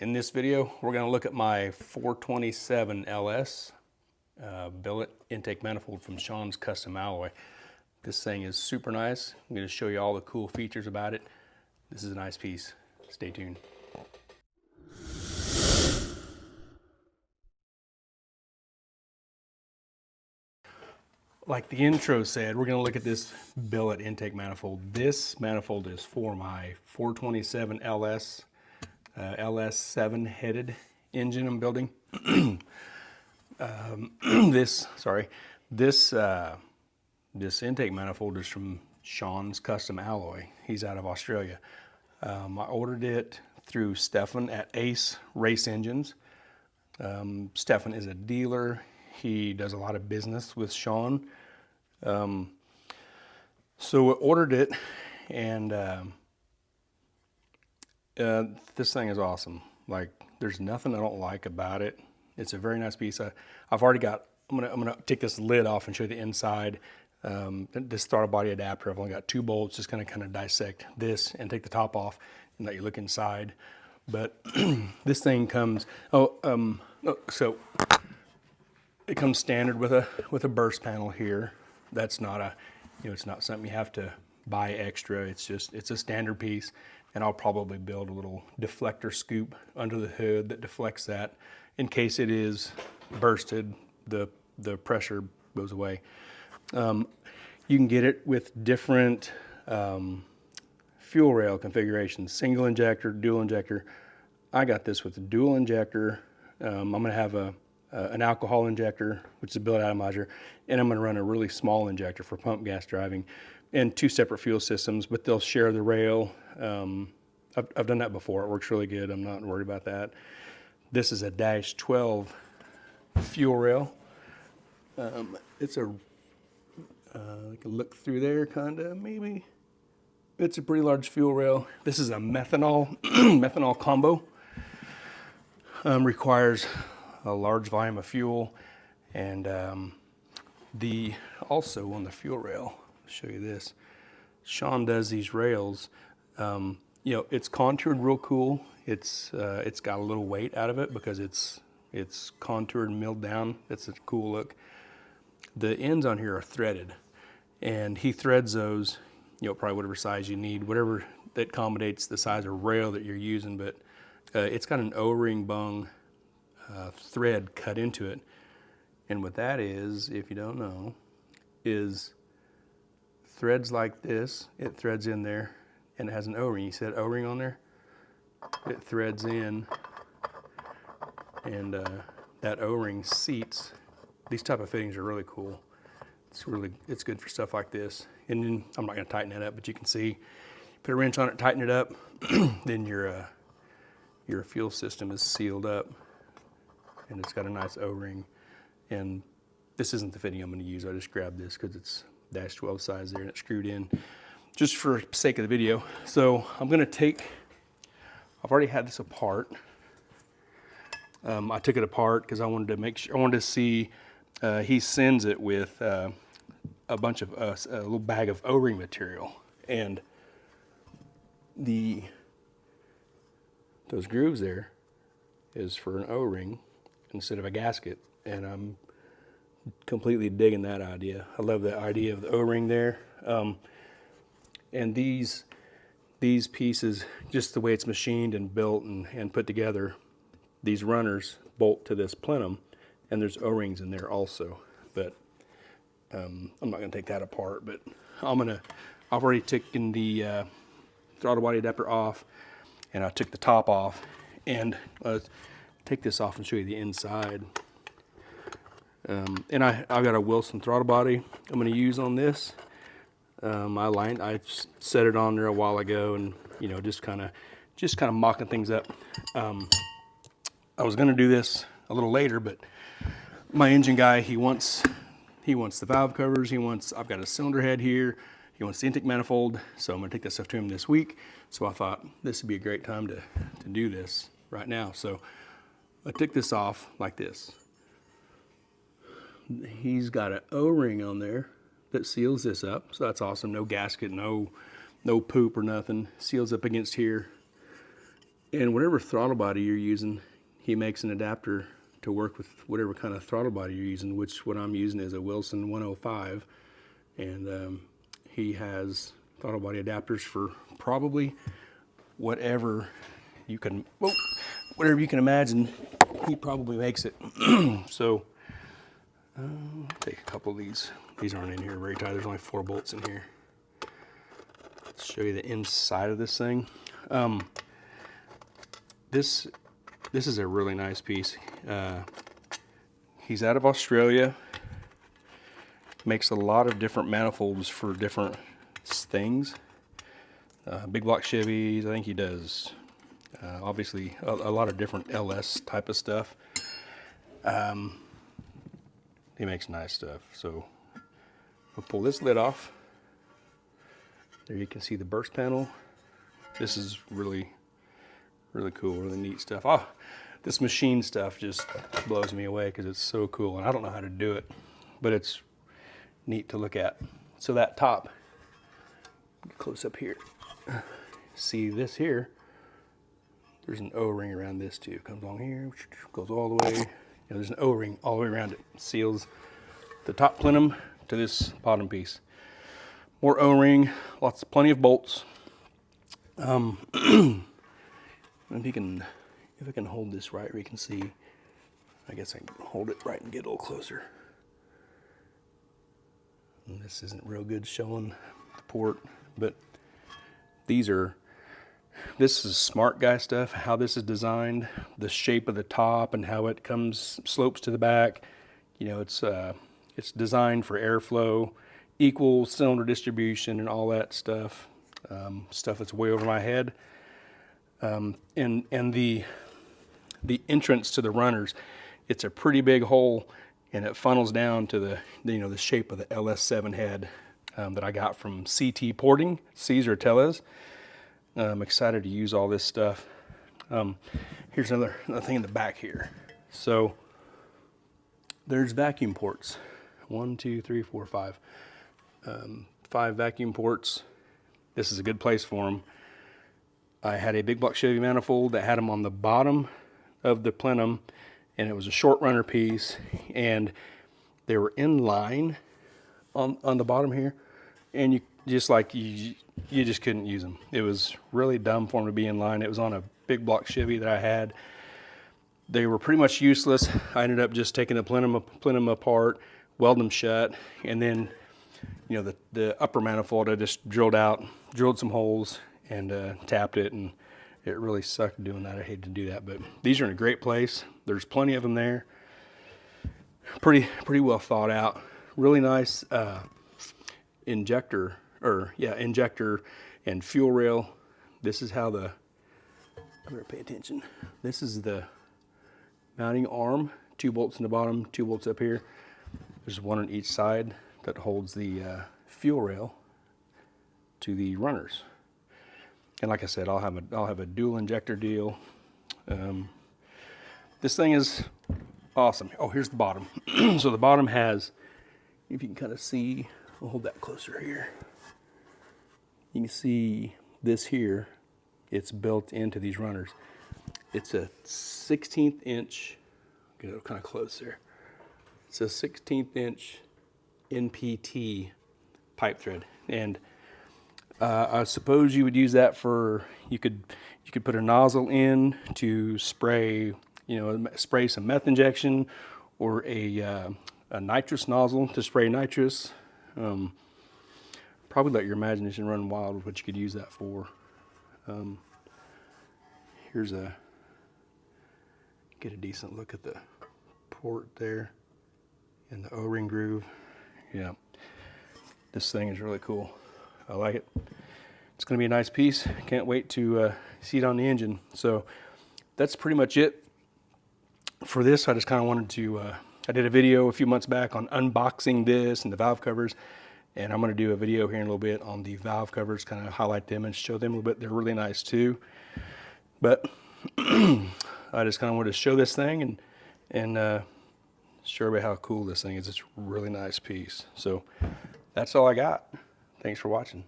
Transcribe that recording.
In this video, we're going to look at my 427 LS billet intake manifold from Shauns Custom Alloy. This thing is super nice. I'm going to show you all the cool features about it. This is a nice piece. Stay tuned. Like the intro said, we're going to look at this billet intake manifold. This manifold is for my 427 LS LS7 headed engine I'm building. This intake manifold is from Shauns Custom Alloy. He's out of Australia. I ordered it through Stefan at Ace Race Engines. Stefan is a dealer. He does a lot of business with Shaun. So I ordered it, and this thing is awesome. Like, there's nothing I don't like about it. It's a very nice piece. I've already got, I'm gonna take this lid off and show you the inside. This throttle body adapter, I've only got 2 bolts, just gonna kind of dissect this and take the top off and let you look inside. But this thing comes, so it comes standard with a burst panel here. That's not a, it's not something you have to buy extra. It's a standard piece, and I'll probably build a little deflector scoop under the hood that deflects that in case it is bursted. The pressure goes away. You can get it with different fuel rail configurations: single injector, dual injector. I got this with a dual injector. I'm going to have an alcohol injector, which is a billet atomizer, and I'm going to run a really small injector for pump gas driving, and 2 separate fuel systems, but they'll share the rail. I've done that before. It works really good. I'm not worried about that. This is a -12 fuel rail. It's a, I can look through there kind of, maybe. It's a pretty large fuel rail. This is a methanol, methanol combo. Requires a large volume of fuel, and also on the fuel rail, I'll show you this. Shaun does these rails. It's contoured real cool. It's got a little weight out of it because it's contoured and milled down. It's a cool look. The ends on here are threaded, and he threads those, probably whatever size you need, whatever that accommodates the size of rail that you're using. But it's got an O-ring bung thread cut into it, and what that is, if you don't know, is threads like this. It threads in there, and it has an O-ring. You see that O-ring on there? It threads in, and that O-ring seats. These type of fittings are really cool. It's good for stuff like this. And then I'm not going to tighten that up, but you can see, put a wrench on it, tighten it up, then your fuel system is sealed up, and it's got a nice O-ring. And this isn't the fitting I'm going to use. I just grabbed this because it's -12 size there, and it's screwed in just for sake of the video. So I'm going to take, I've already had this apart. I took it apart because I wanted to make sure, I wanted to see, he sends it with a bunch of, a little bag of O-ring material. And those grooves there is for an O-ring instead of a gasket. And I'm completely digging that idea. I love the idea of the O-ring there. And these pieces, just the way it's machined and built and put together, these runners bolt to this plenum, and there's O-rings in there also. But I'm not going to take that apart, but I've already taken the throttle body adapter off, and I took the top off, and take this off and show you the inside. And I've got a Wilson throttle body I'm going to use on this. I set it on there a while ago, and just kind of mocking things up. I was going to do this a little later, but my engine guy, he wants the valve covers. I've got a cylinder head here. He wants the intake manifold, so I'm going to take that stuff to him this week. So I thought this would be a great time to do this right now. So I took this off like this. He's got an O-ring on there that seals this up, so that's awesome. No gasket, no poop or nothing. Seals up against here. And whatever throttle body you're using, he makes an adapter to work with whatever kind of throttle body you're using, which what I'm using is a Wilson 105. And he has throttle body adapters for probably whatever you can, whatever you can imagine, he probably makes it. So I'll take a couple of these. These aren't in here very tight. There's only 4 bolts in here. Let's show you the inside of this thing. This is a really nice piece. He's out of Australia. Makes a lot of different manifolds for different things. Big block Chevys, I think he does. Obviously, a lot of different LS type of stuff. He makes nice stuff. So we'll pull this lid off. There you can see the burst panel. This is really cool, really neat stuff. Oh, this machine stuff just blows me away because it's so cool, and I don't know how to do it, but it's neat to look at. So that top, close up here, see this here, there's an O-ring around this too. Comes along here, goes all the way. There's an O-ring all the way around it. Seals the top plenum to this bottom piece. More O-ring, plenty of bolts. If I can hold this right, we can see. I guess I can hold it right and get a little closer. And this isn't real good showing the port, but this is smart guy stuff, how this is designed, the shape of the top and how it slopes to the back. You know, it's designed for airflow, equal cylinder distribution and all that stuff. Stuff that's way over my head. And the entrance to the runners, it's a pretty big hole, and it funnels down to the shape of the LS7 head that I got from CT Porting, Cesar Tellez. I'm excited to use all this stuff. Here's another thing in the back here. So there's vacuum ports. 1, 2, 3, 4, 5. 5 vacuum ports. This is a good place for them. I had a big block Chevy manifold that had them on the bottom of the plenum, and it was a short runner piece, and they were in line on the bottom here, and you just couldn't use them. It was really dumb for them to be in line. It was on a big block Chevy that I had. They were pretty much useless. I ended up just taking the plenum apart, welding them shut, and then the upper manifold I just drilled some holes and tapped it, and it really sucked doing that. I hate to do that, but these are in a great place. There's plenty of them there. Pretty well thought out. Really nice injector and fuel rail. This is how I better pay attention. This is the mounting arm. 2 bolts in the bottom, 2 bolts up here. There's one on each side that holds the fuel rail to the runners. And like I said, I'll have a dual injector deal. This thing is awesome. Oh, here's the bottom. So the bottom has, if you can kind of see, I'll hold that closer here. You can see this here. It's built into these runners. It's a 16th inch. Get it kind of close there. It's a 16th inch NPT pipe thread, and I suppose you would use that for, you could put a nozzle in to spray, spray some meth injection, or a nitrous nozzle to spray nitrous. Probably let your imagination run wild with what you could use that for. Get a decent look at the port there and the O-ring groove. Yeah, this thing is really cool. I like it. It's going to be a nice piece. Can't wait to see it on the engine. So that's pretty much it for this. I just kind of wanted to, I did a video a few months back on unboxing this and the valve covers, and I'm going to do a video here in a little bit on the valve covers, kind of highlight them and show them a little bit. They're really nice too. But I just kind of wanted to show this thing and show everybody how cool this thing is. It's a really nice piece. So that's all I got. Thanks for watching.